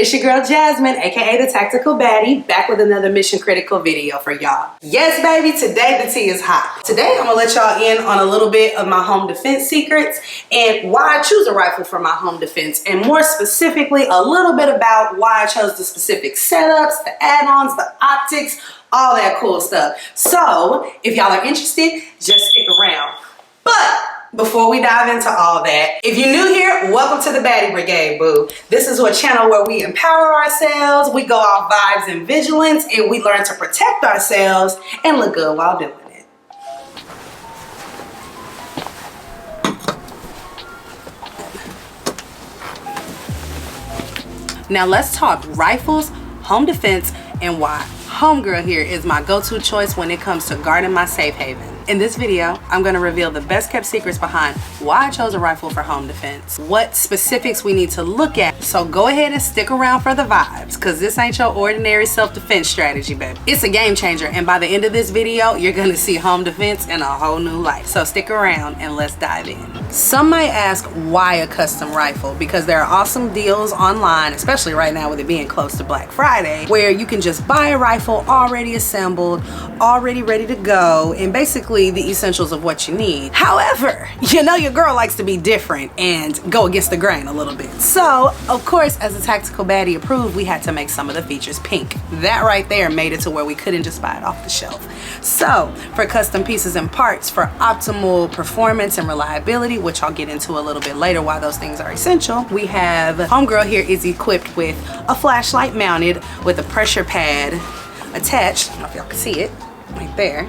It's your girl Jasmine, aka the Tactical Baddie, back with another mission critical video for y'all. Yes, baby, today the tea is hot. Today I'm gonna let y'all in on a little bit of my home defense secrets and why I choose a rifle for my home defense, and more specifically, a little bit about why I chose the specific setups, the add-ons, the optics, all that cool stuff. So if y'all are interested, just stick around. But before we dive into all that, if you're new here, welcome to the Baddie Brigade, boo. This is a channel where we empower ourselves, we go off vibes and vigilance, and we learn to protect ourselves and look good while doing it. Now let's talk rifles, home defense, and why Homegirl here is my go-to choice when it comes to guarding my safe haven. In this video, I'm going to reveal the best kept secrets behind why I chose a rifle for home defense, what specifics we need to look at. So go ahead and stick around for the vibes, because this ain't your ordinary self-defense strategy, baby. It's a game changer, and by the end of this video, you're going to see home defense in a whole new light. So stick around and let's dive in. Some might ask why a custom rifle, because there are awesome deals online, especially right now with it being close to Black Friday, where you can just buy a rifle already assembled, already ready to go, and basically the essentials of what you need. However, you know your girl likes to be different and go against the grain a little bit. So, of course, as a Tactical Baddie approved, we had to make some of the features pink. That right there made it to where we couldn't just buy it off the shelf. So, for custom pieces and parts for optimal performance and reliability, which I'll get into a little bit later why those things are essential, we have Homegirl here is equipped with a flashlight mounted with a pressure pad attached. I don't know if y'all can see it right there.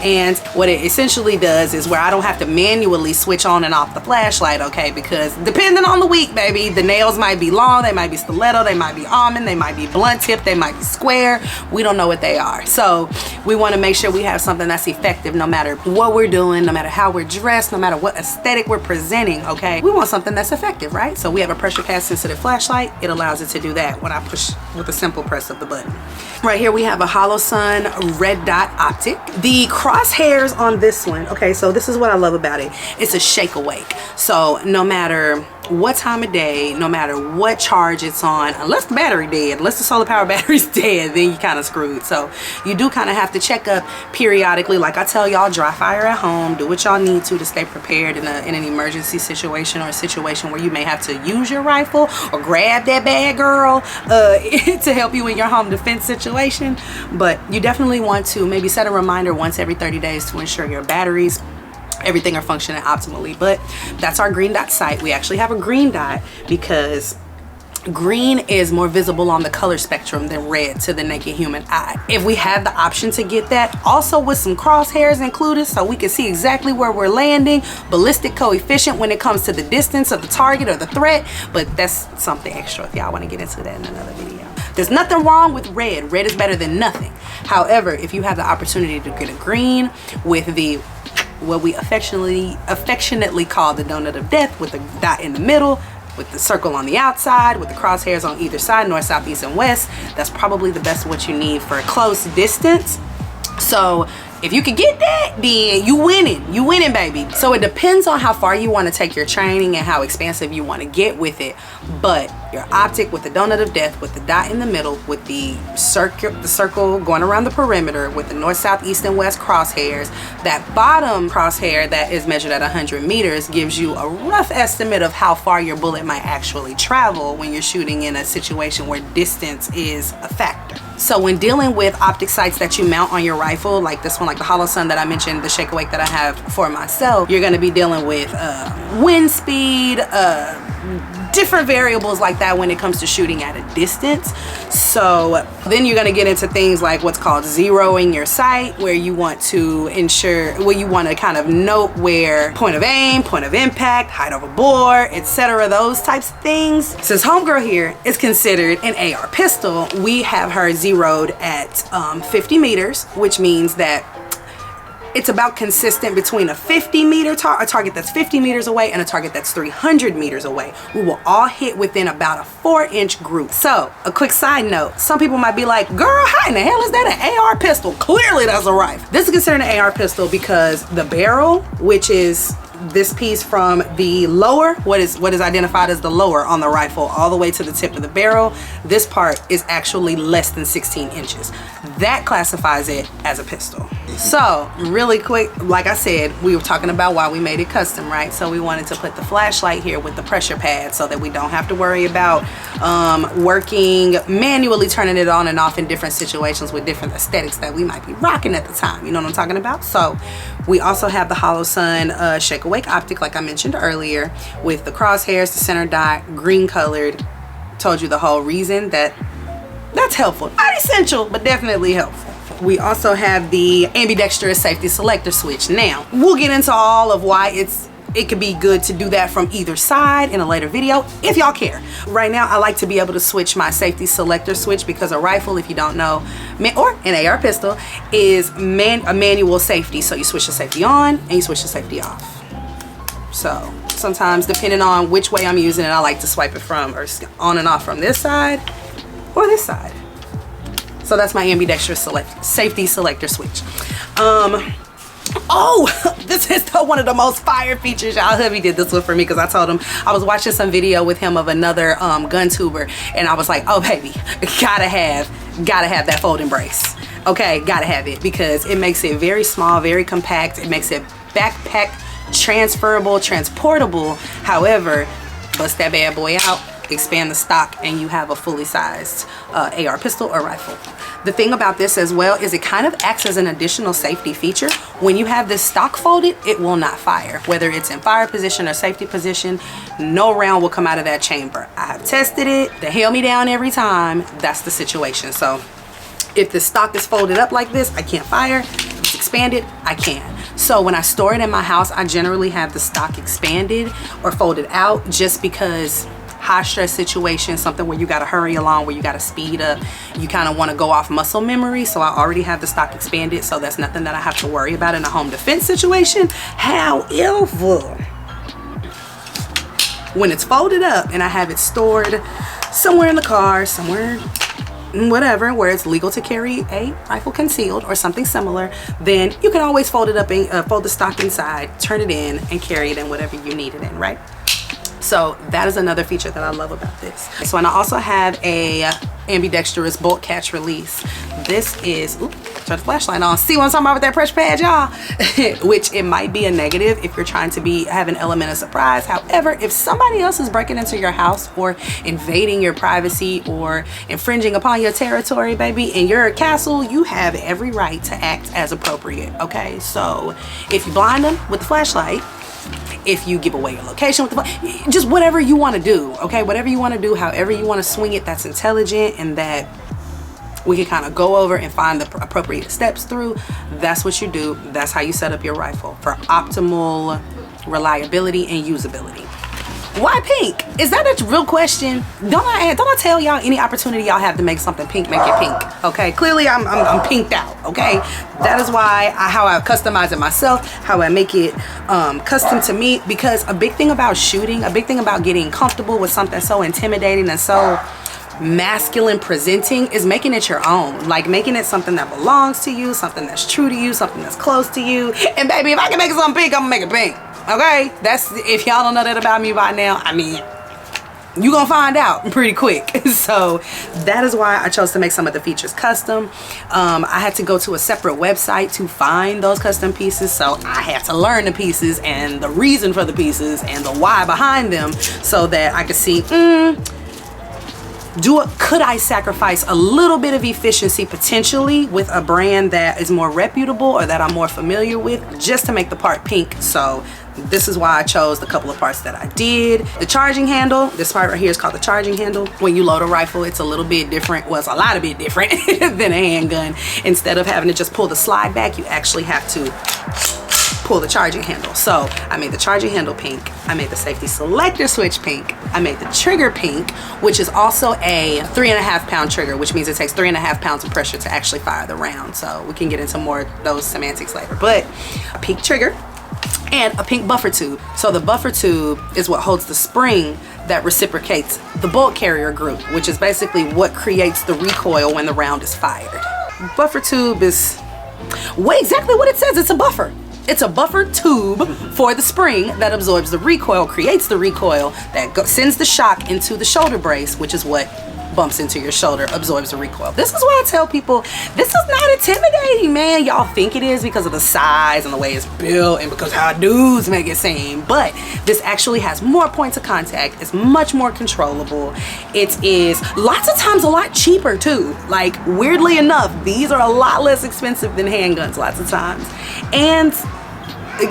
And what it essentially does is where I don't have to manually switch on and off the flashlight, okay? Because depending on the week, baby, the nails might be long, they might be stiletto, they might be almond, they might be blunt tip, they might be square. We don't know what they are. So we want to make sure we have something that's effective no matter what we're doing, no matter how we're dressed, no matter what aesthetic we're presenting, okay? We want something that's effective, right? So we have a pressure pad sensitive flashlight. It allows it to do that when I push with a simple press of the button. Right here we have a Holosun red dot optic. The crosshairs on this one, okay, so this is what I love about it. It's a shake awake. So no matter what time of day, no matter what charge it's on, unless the battery dead, unless the solar power battery's dead, then you kind of screwed. So you do kind of have to check up periodically. Like I tell y'all, dry fire at home, do what y'all need to stay prepared in an emergency situation or a situation where you may have to use your rifle or grab that bad girl to help you in your home defense situation. But you definitely want to maybe set a reminder once every 30 days to ensure your batteries, everything are functioning optimally. But that's our green dot sight. We actually have a green dot because green is more visible on the color spectrum than red to the naked human eye. If we have the option to get that, also with some crosshairs included so we can see exactly where we're landing, ballistic coefficient when it comes to the distance of the target or the threat, but that's something extra if y'all want to get into that in another video. There's nothing wrong with red. Red is better than nothing. However, if you have the opportunity to get a green with the what we affectionately call the donut of death, with the dot in the middle, with the circle on the outside, with the crosshairs on either side, north, south, east, and west, that's probably the best what you need for a close distance. So if you can get that, then you winning, baby. So it depends on how far you want to take your training and how expansive you want to get with it. But your optic with the donut of death, with the dot in the middle, with the circle going around the perimeter, with the north, south, east, and west crosshairs, that bottom crosshair that is measured at 100 meters gives you a rough estimate of how far your bullet might actually travel when you're shooting in a situation where distance is a factor. So when dealing with optic sights that you mount on your rifle, like this one, like the Holosun that I mentioned, the shake awake that I have for myself, you're going to be dealing with wind speed, different variables like that when it comes to shooting at a distance. So then you're going to get into things like what's called zeroing your sight, where you want to ensure, well, you want to kind of note where point of aim, point of impact, height of a bore, etc., those types of things. Since Homegirl here is considered an AR pistol, we have her zeroed at 50 meters, which means that it's about consistent between a 50-meter target that's 50 meters away and a target that's 300 meters away. We will all hit within about a 4-inch group. So a quick side note, some people might be like, girl, how in the hell is that an AR pistol? Clearly that's a rifle. This is considered an AR pistol because the barrel, which is this piece from the lower, what is identified as the lower on the rifle, all the way to the tip of the barrel. This part is actually less than 16 inches. That classifies it as a pistol. So really quick, like I said, we were talking about why we made it custom, right? So we wanted to put the flashlight here with the pressure pad so that we don't have to worry about working manually, turning it on and off in different situations with different aesthetics that we might be rocking at the time. You know what I'm talking about? So we also have the Hollow Sun Shake Awake optic, like I mentioned earlier, with the crosshairs, the center dot, green colored. Told you the whole reason that's helpful. Not essential, but definitely helpful. We also have the ambidextrous safety selector switch. Now, we'll get into all of why it could be good to do that from either side in a later video if y'all care. Right now, I like to be able to switch my safety selector switch because a rifle, if you don't know, or an AR pistol, is a manual safety. So you switch the safety on and you switch the safety off. So sometimes, depending on which way I'm using it, I like to swipe it from or on and off from this side or this side. So that's my ambidextrous safety selector switch. Oh, this is one of the most fire features. Y'all, hubby did this one for me because I told him I was watching some video with him of another gun tuber, and I was like, oh baby, gotta have that folding brace. Okay, gotta have it because it makes it very small, very compact. It makes it backpack transferable, transportable. However, bust that bad boy out, expand the stock, and you have a fully sized AR pistol or rifle. The thing about this as well is it kind of acts as an additional safety feature. When you have this stock folded, it will not fire. Whether it's in fire position or safety position, no round will come out of that chamber. I have tested it. They hail me down every time. That's the situation. So if the stock is folded up like this, I can't fire. If it's expanded, I can. So when I store it in my house, I generally have the stock expanded or folded out just because high stress situation, something where you got to hurry along, where you got to speed up, you kind of want to go off muscle memory. So I already have the stock expanded, so that's nothing that I have to worry about in a home defense situation. However, when it's folded up and I have it stored somewhere in the car, somewhere whatever, where it's legal to carry a rifle concealed or something similar, then you can always fold it up and fold the stock inside, turn it in, and carry it in whatever you need it in, right? So that is another feature that I love about this. So, and I also have a ambidextrous bolt catch release. This is, turn the flashlight on. See what I'm talking about with that pressure pad, y'all? Which it might be a negative if you're trying to have an element of surprise. However, if somebody else is breaking into your house or invading your privacy or infringing upon your territory, baby, in your castle, you have every right to act as appropriate, okay? So if you blind them with the flashlight, if you give away your location with the, just whatever you want to do, okay? Whatever you want to do, however you want to swing it, that's intelligent and that we can kind of go over and find the appropriate steps through. That's what you do. That's how you set up your rifle for optimal reliability and usability. Why pink? Is that a real question? Don't I tell y'all any opportunity y'all have to make something pink, make it pink, okay? Clearly I'm pinked out, okay? That is why how I customize it myself, how I make it custom to me, because a big thing about shooting, a big thing about getting comfortable with something so intimidating and so masculine presenting is making it your own, like making it something that belongs to you, something that's true to you, something that's close to you. And baby, if I can make it something pink, I'm gonna make it pink. Okay, that's, if y'all don't know that about me by now, I mean, you gonna find out pretty quick. So that is why I chose to make some of the features custom. I had to go to a separate website to find those custom pieces, so I had to learn the pieces and the reason for the pieces and the why behind them so that I could see, could I sacrifice a little bit of efficiency potentially with a brand that is more reputable or that I'm more familiar with, just to make the part pink. So this is why I chose the couple of parts that I did. The charging handle, this part right here is called the charging handle. When you load a rifle, it's a little bit different. Well, it's a lot of bit different than a handgun. Instead of having to just pull the slide back, you actually have to pull the charging handle. So I made the charging handle pink. I made the safety selector switch pink. I made the trigger pink, which is also a 3.5 pound trigger, which means it takes 3.5 pounds of pressure to actually fire the round. So we can get into more of those semantics later. But a pink trigger and a pink buffer tube. So the buffer tube is what holds the spring that reciprocates the bolt carrier group, which is basically what creates the recoil when the round is fired. Buffer tube is exactly what it says. It's a buffer. It's a buffer tube for the spring that absorbs the recoil, creates the recoil, that sends the shock into the shoulder brace, which is what bumps into your shoulder, absorbs the recoil. This is why I tell people, this is not intimidating, man. Y'all think it is because of the size and the way it's built and because how dudes make it seem, but this actually has more points of contact. It's much more controllable. It is lots of times a lot cheaper too. Like, weirdly enough, these are a lot less expensive than handguns lots of times. And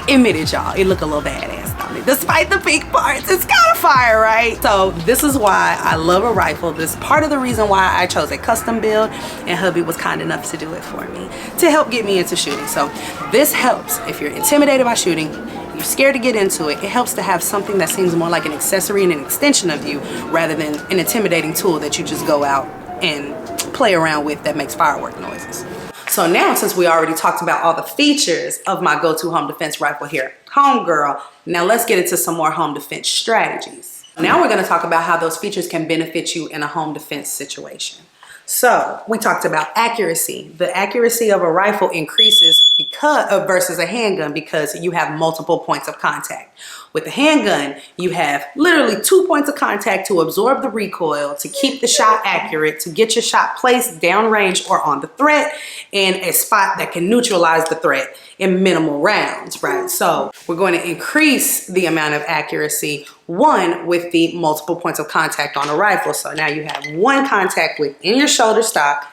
admit it, y'all, it look a little badass on it. Despite the pink parts, it's got a fire, right? So this is why I love a rifle. This is part of the reason why I chose a custom build, and hubby was kind enough to do it for me to help get me into shooting. So this helps if you're intimidated by shooting, you're scared to get into it. It helps to have something that seems more like an accessory and an extension of you rather than an intimidating tool that you just go out and play around with that makes firework noises. So now, since we already talked about all the features of my go-to home defense rifle here, Homegirl, now let's get into some more home defense strategies. Now we're going to talk about how those features can benefit you in a home defense situation. So we talked about accuracy. The accuracy of a rifle increases versus a handgun because you have multiple points of contact. With the handgun, you have literally 2 points of contact to absorb the recoil, to keep the shot accurate, to get your shot placed downrange or on the threat in a spot that can neutralize the threat in minimal rounds, right? So we're going to increase the amount of accuracy, one, with the multiple points of contact on a rifle. So now you have one contact within your shoulder stock,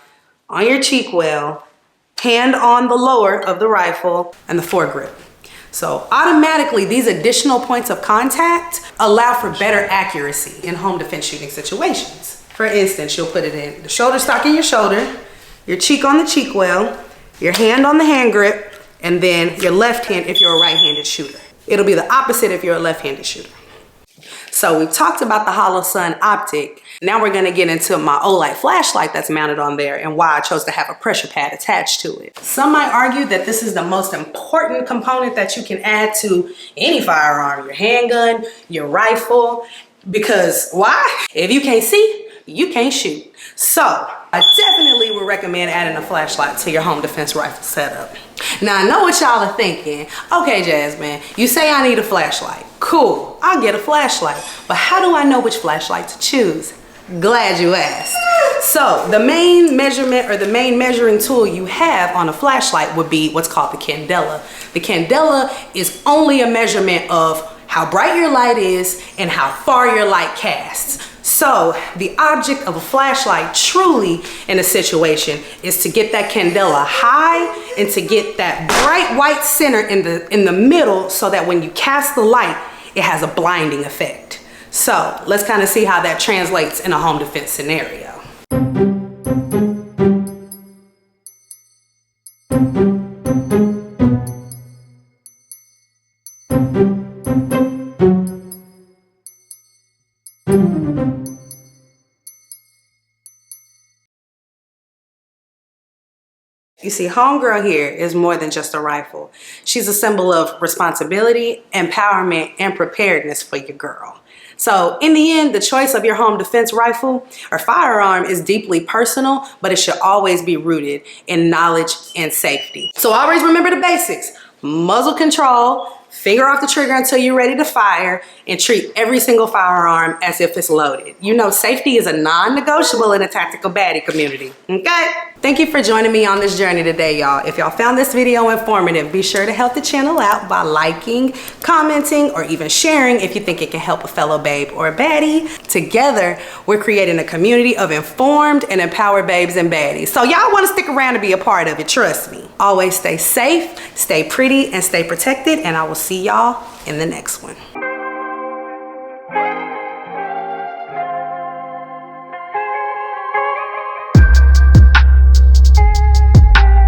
on your cheek well, hand on the lower of the rifle, and the foregrip. So automatically, these additional points of contact allow for better accuracy in home defense shooting situations. For instance, you'll put it in the shoulder stock in your shoulder, your cheek on the cheek well, your hand on the hand grip, and then your left hand if you're a right-handed shooter. It'll be the opposite if you're a left-handed shooter. So we've talked about the hollow sun optic. Now we're gonna get into my Olight flashlight that's mounted on there and why I chose to have a pressure pad attached to it. Some might argue that this is the most important component that you can add to any firearm, your handgun, your rifle, because why? If you can't see, you can't shoot. So I definitely would recommend adding a flashlight to your home defense rifle setup. Now I know what y'all are thinking. Okay, Jasmine, you say I need a flashlight. Cool, I'll get a flashlight. But how do I know which flashlight to choose? Glad you asked. So the main measurement or the main measuring tool you have on a flashlight would be what's called the candela. The candela is only a measurement of how bright your light is and how far your light casts. So the object of a flashlight truly in a situation is to get that candela high and to get that bright white center in the middle so that when you cast the light, it has a blinding effect. So let's kind of see how that translates in a home defense scenario. You see, Homegirl here is more than just a rifle. She's a symbol of responsibility, empowerment, and preparedness for your girl. So in the end, the choice of your home defense rifle or firearm is deeply personal, but it should always be rooted in knowledge and safety. So always remember the basics: muzzle control, finger off the trigger until you're ready to fire, and treat every single firearm as if it's loaded. You know, safety is a non-negotiable in a tactical baddie community, okay? Thank you for joining me on this journey today, y'all. If y'all found this video informative, be sure to help the channel out by liking, commenting, or even sharing if you think it can help a fellow babe or a baddie. Together, we're creating a community of informed and empowered babes and baddies. So y'all want to stick around to be a part of it, trust me. Always stay safe, stay pretty, and stay protected, and I will see y'all in the next one.